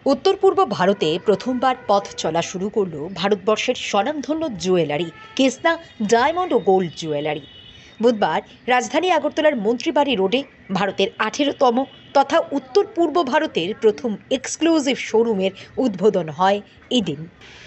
উত্তর পূর্ব ভারতে প্রথমবার পথ চলা শুরু করল ভারতবর্ষের স্বনামধন্য জুয়েলারি কৃষ্ণা ডায়মন্ড ও গোল্ড জুয়েলারি। বুধবার রাজধানী আগরতলার মন্ত্রীবাড়ি রোডে ভারতের 18তম তথা উত্তর পূর্ব ভারতের প্রথম এক্সক্লুসিভ শোরুমের উদ্বোধন হয় এদিন।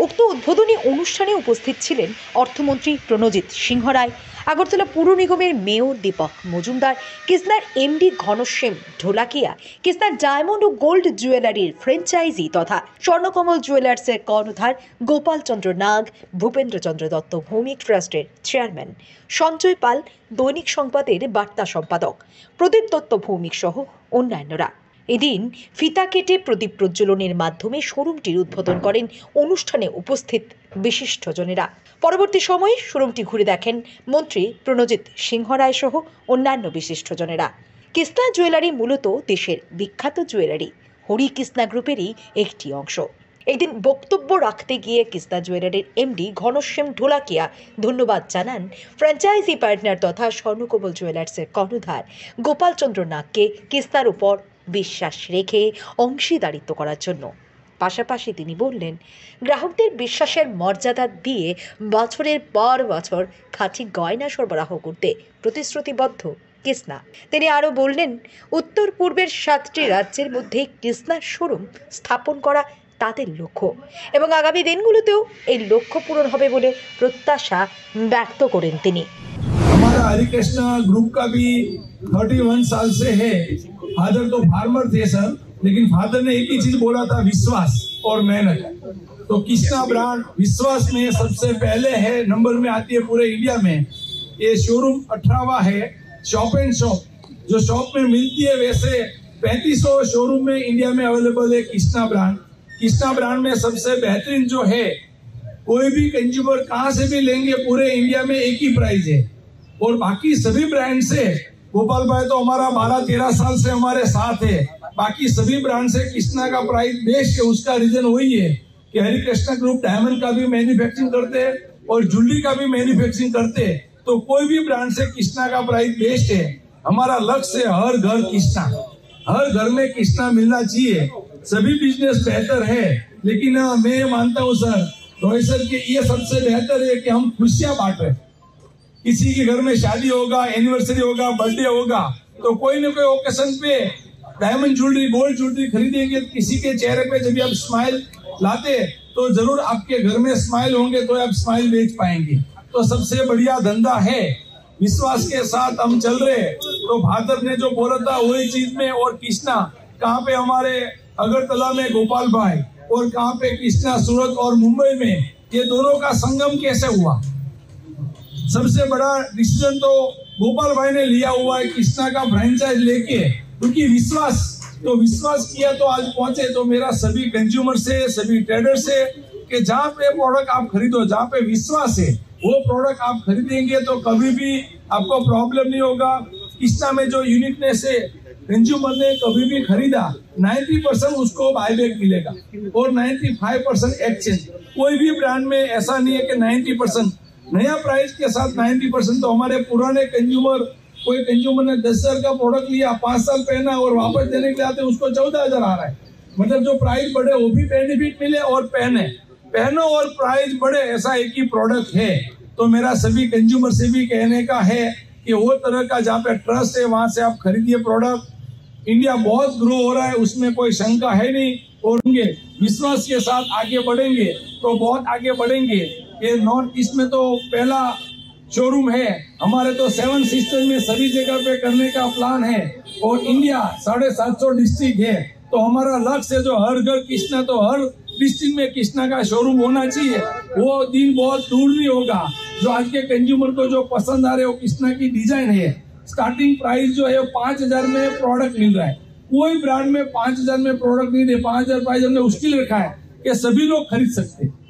উক্ত উদ্বোধনী অনুষ্ঠানে উপস্থিত ছিলেন অর্থমন্ত্রী প্রণজিৎ সিংহ রায়, আগরতলা পুর নিগমের মেয়র দীপক মজুমদার, কৃষ্ণার এমডি ঘনশ্যাম ঢোলাকিয়া, কৃষ্ণার ডায়মন্ড ও গোল্ড জুয়েলারির ফ্র্যাঞ্চাইজি তথা স্বর্ণকমল জুয়েলার্সের কর্ণধার গোপাল চন্দ্র নাগ, ভূপেন্দ্র চন্দ্র দত্ত ভৌমিক ট্রাস্টের চেয়ারম্যান, সঞ্জয় পাল দৈনিক সংবাদের বার্তা সম্পাদক, প্রদীপ দত্ত ভৌমিক সহ অন্যান্যরা। এদিন ফিতা কেটে প্রদীপ প্রজ্বলনের মাধ্যমে শোরুমটির উদ্বোধন করেন অনুষ্ঠানে উপস্থিত বিশিষ্টজনেরা। পরবর্তী সময়ে শোরুমটি ঘুরে দেখেন মন্ত্রী প্রণজিৎ সিংহ রায় সহ অন্যান্য বিশিষ্টজনেরা। কৃষ্ণা জুয়েলারি মূলত দেশের বিখ্যাত জুয়েলারি হরি কৃষ্ণা গ্রুপেরই একটি অংশ। এদিন বক্তব্য রাখতে গিয়ে কৃষ্ণা জুয়েলারির এমডি ঘনশ্যাম ঢোলাকিয়া ধন্যবাদ জানান ফ্র্যাঞ্চাইজি পার্টনার তথা স্বর্ণকমল জুয়েলার্সের কর্ণধার গোপাল চন্দ্র নাগকে কৃষ্ণার উপর বিশ্বাস রেখে অংশীদারিত্ব করার জন্য। পাশাপাশি তিনি বললেন, গ্রাহকদের বিশ্বাসের মর্যাদা দিয়ে বছরের পর বছর খাঁটি গয়না সরবরাহ করতে প্রতিশ্রুতিবদ্ধ কৃষ্ণা। তিনি আরও বললেন, উত্তর পূর্বের 7টি রাজ্যের মধ্যে কৃষ্ণার শোরুম স্থাপন করা তাদের লক্ষ্য এবং আগামী দিনগুলোতেও এই লক্ষ্য পূরণ হবে বলে প্রত্যাশা ব্যক্ত করেন তিনি। हमारा हरि कृष्णा ग्रुप का भी 31 साल से है। फादर तो फार्मर थे सर, लेकिन फादर ने एक ही चीज बोला था, विश्वास और मेहनत। तो कृष्णा ब्रांड विश्वास में सबसे पहले है, नंबर में आती है पूरे इंडिया में। ये शोरूम 18वां है, शॉप एंड शॉप जो शॉप में मिलती है वैसे 3500 शोरूम में इंडिया में अवेलेबल है कृष्णा ब्रांड। कृष्णा ब्रांड में सबसे बेहतरीन जो है, कोई भी कंज्यूमर कहां से भी लेंगे पूरे इंडिया में एक ही प्राइस है। और बाकी सभी ब्रांड से गोपाल भाई तो हमारा 12-13 साल से हमारे साथ है। बाकी सभी ब्रांड से कृष्णा का प्राइस बेस्ट है। उसका रीजन वही है कि हरि कृष्णा ग्रुप डायमंड का भी मैन्युफैक्चरिंग करते हैं और ज्वेलरी का भी मैन्युफैक्चरिंग करते हैं। तो कोई भी ब्रांड से कृष्णा का प्राइस बेस्ट है। हमारा लक्ष्य है हर घर कृष्णा, हर घर में कृष्णा मिलना चाहिए। सभी बिजनेस बेहतर है, लेकिन मैं मानता हूँ सर रोहित सर की ये सबसे बेहतर है कि हम खुशियां बांटे। किसी के घर में शादी होगा, एनिवर्सरी होगा, बर्थडे होगा, तो कोई न कोई ओकेशन पे डायमंड ज्वेलरी, गोल्ड ज्वेलरी खरीदेंगे। किसी के चेहरे पे जब आप स्माइल लाते तो जरूर आपके घर में स्माइल होंगे तो आप स्माइल बेच पाएंगे। तो सबसे बढ़िया धंधा है, विश्वास के साथ हम चल रहे। तो फादर ने जो बोला था वही चीज में, और कृष्णा कहाँ पे हमारे अगरतला में गोपाल भाई, और कहाँ पे कृष्णा सूरत और मुंबई में, ये दोनों का संगम कैसे हुआ। सबसे बड़ा डिसीजन तो गोपाल भाई ने लिया हुआ है कृष्णा का फ्रेंचाइज लेके, क्योंकि विश्वास किया तो आज पहुंचे। तो मेरा सभी कंज्यूमर से, सभी ट्रेडर से कि जहाँ पे प्रोडक्ट आप खरीदो, जहाँ पे विश्वास है वो प्रोडक्ट आप खरीदेंगे तो कभी भी आपको प्रॉब्लम नहीं होगा। कृष्णा में जो यूनिकनेस है, कंज्यूमर ने कभी भी खरीदा 90% उसको बायबैक मिलेगा और 95% एक्सचेंज। कोई भी ब्रांड में ऐसा नहीं है कि 90% नया प्राइस के साथ 90%। तो हमारे पुराने कंज्यूमर, कोई कंज्यूमर ने 10,000 का प्रोडक्ट लिया, 5 साल पहना और वापस देने के लिए आते उसको 14,000 आ रहा है। मतलब जो प्राइस बढ़े वो भी बेनिफिट मिले और पहनो और प्राइस बढ़े, ऐसा एक ही प्रोडक्ट है। तो मेरा सभी कंज्यूमर से भी कहने का है कि वो तरह का जहाँ पे ट्रस्ट है वहां से आप खरीदिए प्रोडक्ट। इंडिया बहुत ग्रो हो रहा है, उसमें कोई शंका है नहीं, और विश्वास के साथ आगे बढ़ेंगे तो बहुत आगे बढ़ेंगे। ये नॉर्थ ईस्ट में तो पहला शोरूम है हमारे, तो 7 सिस्टर में सभी जगह पे करने का प्लान है, और इंडिया 750 डिस्ट्रिक्ट है। तो हमारा लक्ष्य है जो हर घर कृष्णा, तो हर डिस्ट्रिक्ट में कृष्णा का शोरूम होना चाहिए। वो दिन बहुत दूर नहीं होगा। जो आज के कंज्यूमर को जो पसंद आ रहे हो कृष्णा की डिजाइन है, स्टार्टिंग प्राइस जो है 5,000 में प्रोडक्ट मिल रहा है। कोई ब्रांड में 5,000 में प्रोडक्ट नहीं दे, 5,000 प्राइस हमने उसके लिए रखा है कि सभी लोग खरीद सकते हैं।